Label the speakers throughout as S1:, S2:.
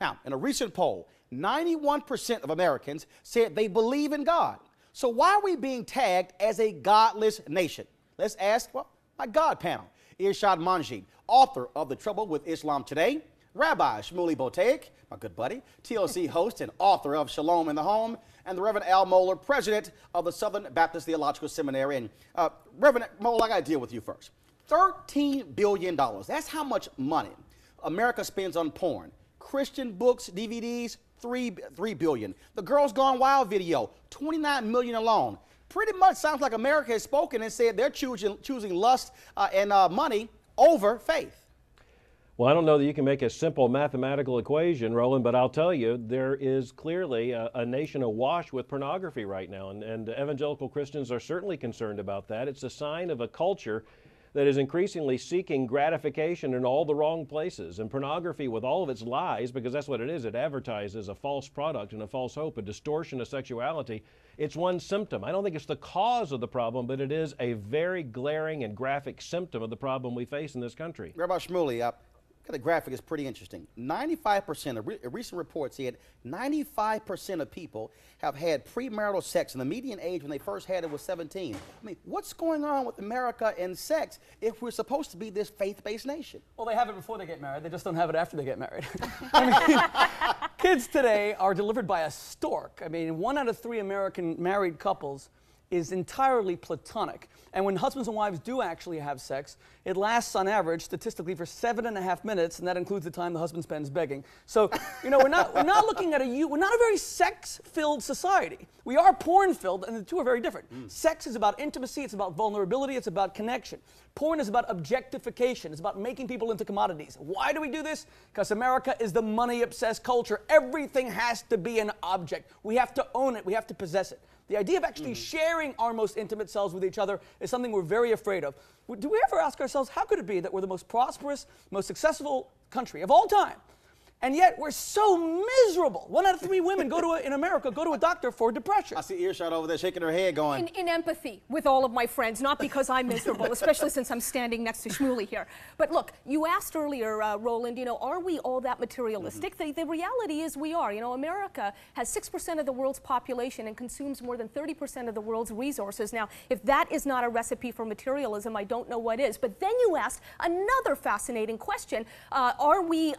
S1: Now, in a recent poll, 91% of Americans said they believe in God. So why are we being tagged as a godless nation? Let's ask, well, my God panel. Irshad Manji, author of The Trouble with Islam Today, Rabbi Shmuley Boteach, my good buddy, TLC host and author of Shalom in the Home, and the Reverend Al Mohler, president of the Southern Baptist Theological Seminary. And Reverend Mohler, I got to deal with you first. $13 billion. That's how much money America spends on porn. Christian books, DVDs, $3 billion. The Girls Gone Wild video, $29 million alone. Pretty much sounds like America has spoken and said they're choosing lust and money over faith.
S2: Well, I don't know that you can make a simple mathematical equation, Roland, but I'll tell you, there is clearly a nation awash with pornography right now, and evangelical Christians are certainly concerned about that. It's a sign of a culture that is increasingly seeking gratification in all the wrong places. And pornography, with all of its lies, because that's what it is, it advertises a false product and a false hope, a distortion of sexuality. It's one symptom. I don't think it's the cause of the problem, but it is a very glaring and graphic symptom of the problem we face in this country.
S1: Rabbi Shmuley, the graphic is pretty interesting. 95%, a recent report said 95% of people have had premarital sex, and the median age when they first had it was 17. I mean, what's going on with America and sex if we're supposed to be this faith-based nation?
S3: Well, they have it before they get married. They just don't have it after they get married. I mean, kids today are delivered by a stork. I mean, 1 out of 3 American married couples is entirely platonic. And when husbands and wives do actually have sex, it lasts on average statistically for 7.5 minutes, and that includes the time the husband spends begging. So, you know, we're not looking at we're not a very sex-filled society. We are porn-filled, and the two are very different. Sex is about intimacy, it's about vulnerability, it's about connection. Porn is about objectification, it's about making people into commodities. Why do we do this? Because America is the money-obsessed culture. Everything has to be an object. We have to own it, we have to possess it. The idea of actually sharing our most intimate selves with each other is something we're very afraid of. Do we ever ask ourselves, how could it be that we're the most prosperous, most successful country of all time, and yet we're so miserable? 1 out of 3 women in America go to a doctor for depression.
S1: I see Irshad over there shaking her head going.
S4: In empathy with all of my friends, not because I'm miserable, especially since I'm standing next to Shmuley here. But look, you asked earlier, Roland, you know, are we all that materialistic? The reality is we are. You know, America has 6% of the world's population and consumes more than 30% of the world's resources. Now, if that is not a recipe for materialism, I don't know what is. But then you asked another fascinating question. Are we,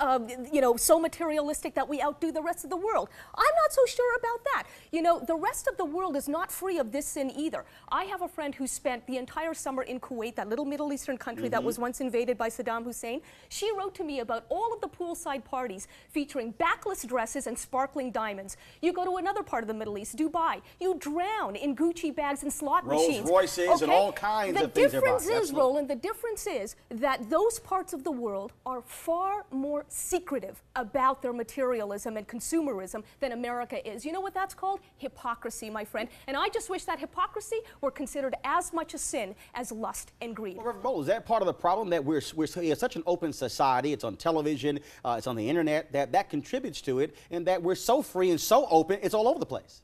S4: you know, so materialistic that we outdo the rest of the world? I'm not so sure about that. You know, the rest of the world is not free of this sin either. I have a friend who spent the entire summer in Kuwait, that little Middle Eastern country that was once invaded by Saddam Hussein. She wrote to me about all of the poolside parties featuring backless dresses and sparkling diamonds. You go to another part of the Middle East, Dubai, you drown in Gucci bags and slot machines.
S1: Rolls Royces and all kinds of things.
S4: The difference is, Roland, the difference is that those parts of the world are far more secretive about their materialism and consumerism than America is. You know what that's called? Hypocrisy, my friend. And I just wish that hypocrisy were considered as much a sin as lust and greed.
S1: Well, Reverend Mohler, is that part of the problem that we're such an open society? It's on television, it's on the internet, that contributes to it, and that we're so free and so open, it's all over the place.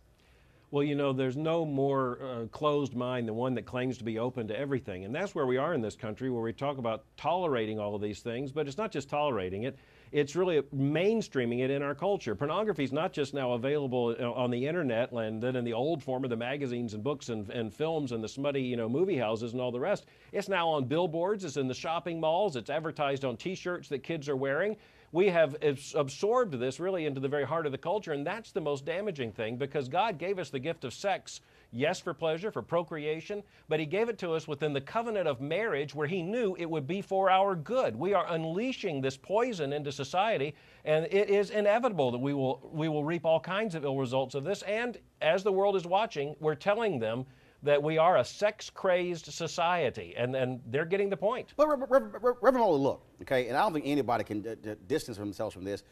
S2: Well, you know, there's no more closed mind than one that claims to be open to everything. And that's where we are in this country, where we talk about tolerating all of these things, but it's not just tolerating it. It's really mainstreaming it in our culture. Pornography is not just now available on the internet and then in the old form of the magazines and books and films and the smutty, you know, movie houses and all the rest. It's now on billboards, it's in the shopping malls, it's advertised on t-shirts that kids are wearing. We have absorbed this really into the very heart of the culture, and that's the most damaging thing, because God gave us the gift of sex, yes, for pleasure, for procreation, but He gave it to us within the covenant of marriage where He knew it would be for our good. We are unleashing this poison into society, and it is inevitable that we will reap all kinds of ill results of this, and as the world is watching, we're telling them that we are a sex-crazed society, and they're getting the point.
S1: But Reverend Mohler, look, okay, and I don't think anybody can distance themselves from this.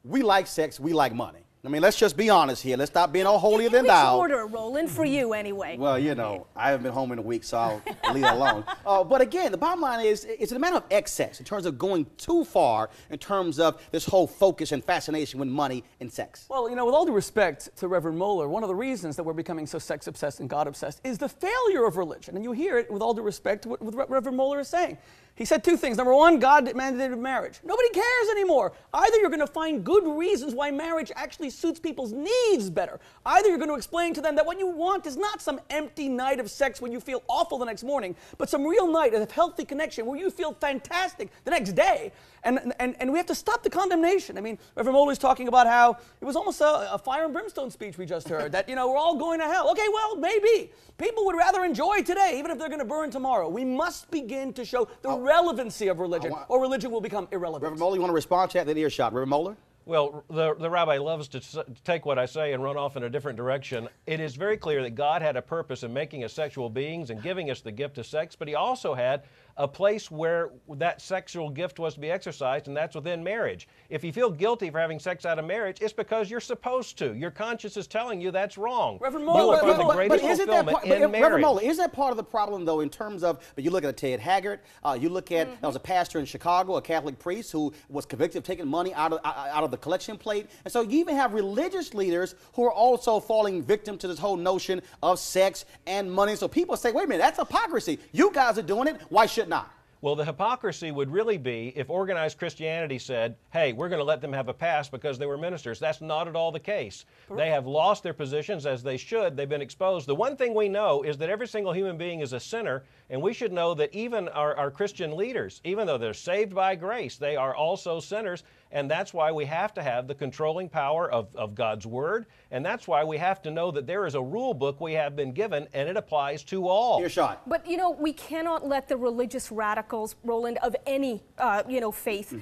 S1: We like sex, we like money. I mean, let's just be honest here. Let's stop being all holier than thou.
S4: Which order, Roland, for you anyway?
S1: Well, you know, I haven't been home in a week, so I'll leave it alone. But again, the bottom line is, it's a matter of excess in terms of going too far in terms of this whole focus and fascination with money and sex.
S3: Well, you know, with all due respect to Reverend Mohler, one of the reasons that we're becoming so sex-obsessed and God-obsessed is the failure of religion. And you hear it, with all due respect, to what Reverend Mohler is saying. He said two things. Number one, God mandated marriage. Nobody cares anymore. Either you're going to find good reasons why marriage actually suits people's needs better. Either you're going to explain to them that what you want is not some empty night of sex when you feel awful the next morning, but some real night of healthy connection where you feel fantastic the next day. And we have to stop the condemnation. I mean, Reverend Moeller's talking about how it was almost a fire and brimstone speech we just heard, that, we're all going to hell. Okay, well, maybe. People would rather enjoy today, even if they're going to burn tomorrow. We must begin to show the relevancy of religion, or religion will become irrelevant.
S1: Reverend Moeller, you want to respond to that? Then Irshad. Reverend Moeller?
S2: Well, the rabbi loves to take what I say and run off in a different direction. It is very clear that God had a purpose in making us sexual beings and giving us the gift of sex, but he also had a place where that sexual gift was to be exercised, and that's within marriage. If you feel guilty for having sex out of marriage, it's because you're supposed to. Your conscience is telling you that's wrong.
S3: Reverend Moeller,
S1: but isn't that part of the problem, though, in terms of, but you look at Ted Haggard, you look at, there was a pastor in Chicago, a Catholic priest, who was convicted of taking money out of the collection plate. And so you even have religious leaders who are also falling victim to this whole notion of sex and money. So people say, wait a minute, that's hypocrisy. You guys are doing it. Why should not?
S2: Well, the hypocrisy would really be if organized Christianity said, hey, we're going to let them have a pass because they were ministers. That's not at all the case. They have lost their positions as they should. They've been exposed. The one thing we know is that every single human being is a sinner, and we should know that even our Christian leaders, even though they're saved by grace, they are also sinners, and that's why we have to have the controlling power of God's Word, and that's why we have to know that there is a rule book we have been given, and it applies to all.
S1: Irshad.
S4: But, we cannot let the religious radicals, Roland, of any, faith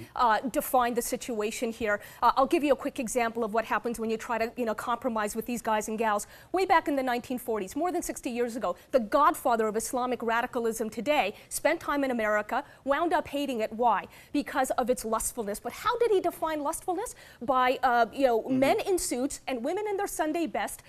S4: define the situation here. I'll give you a quick example of what happens when you try to, compromise with these guys and gals. Way back in the 1940s, more than 60 years ago, the godfather of Islamic radicalism today spent time in America, wound up hating it. Why? Because of its lustfulness. But how did he define lustfulness? By, men in suits and women in their Sunday best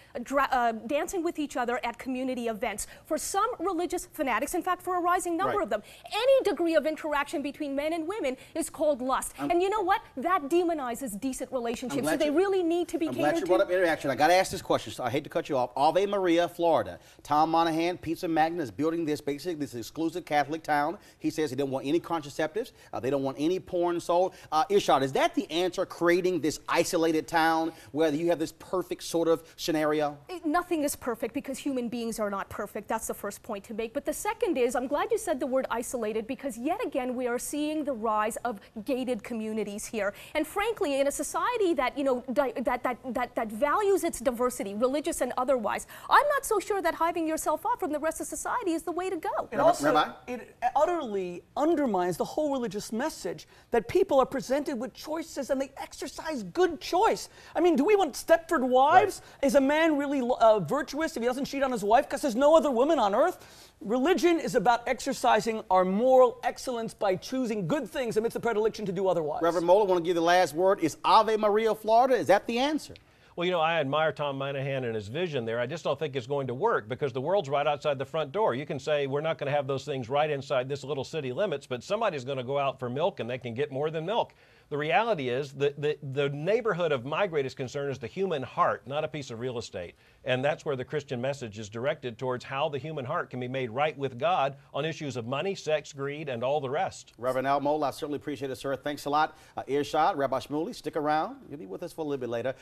S4: dancing with each other at community events. For some religious fanatics, in fact, for a rising number of them, any degree of interaction between men and women is called lust. And you know what? That demonizes decent relationships. So they really need to be catered to.
S1: I'm glad you brought up interaction. I got to ask this question, so I hate to cut you off. Ave Maria, Florida. Tom Monahan, Pizza Magnet, is building this exclusive Catholic town. He says he doesn't want any contraceptives. They don't want any porn sold. Irshad, is that the answer, creating this isolated town where you have this perfect sort of scenario?
S4: Nothing is perfect because human beings are not perfect. That's the first point to make. But the second is, I'm glad you said the word isolated, because yet again we are seeing the rise of gated communities here. And frankly, in a society that that values its diversity, religious and otherwise, I'm not so sure that hiving yourself off from the rest of society is the way to go.
S3: It also it utterly undermines the whole religious message that people are presented with choices and they exercise good choice. I mean, do we want Stepford wives? Right. Is a man really virtuous if he doesn't cheat on his wife because there's no other woman on earth? Religion is about exercising our moral excellence by choosing good things amidst the predilection to do otherwise.
S1: Reverend Moeller, want to give the last word. Is Ave Maria, Florida, is that the answer?
S2: Well, I admire Tom Monahan and his vision there. I just don't think it's going to work because the world's right outside the front door. You can say we're not going to have those things right inside this little city limits, but somebody's going to go out for milk and they can get more than milk. The reality is that the neighborhood of my greatest concern is the human heart, not a piece of real estate. And that's where the Christian message is directed towards how the human heart can be made right with God on issues of money, sex, greed, and all the rest.
S1: Reverend Al Moeller, I certainly appreciate it, sir. Thanks a lot. Irshad, Rabbi Shmuley, stick around. You'll be with us for a little bit later.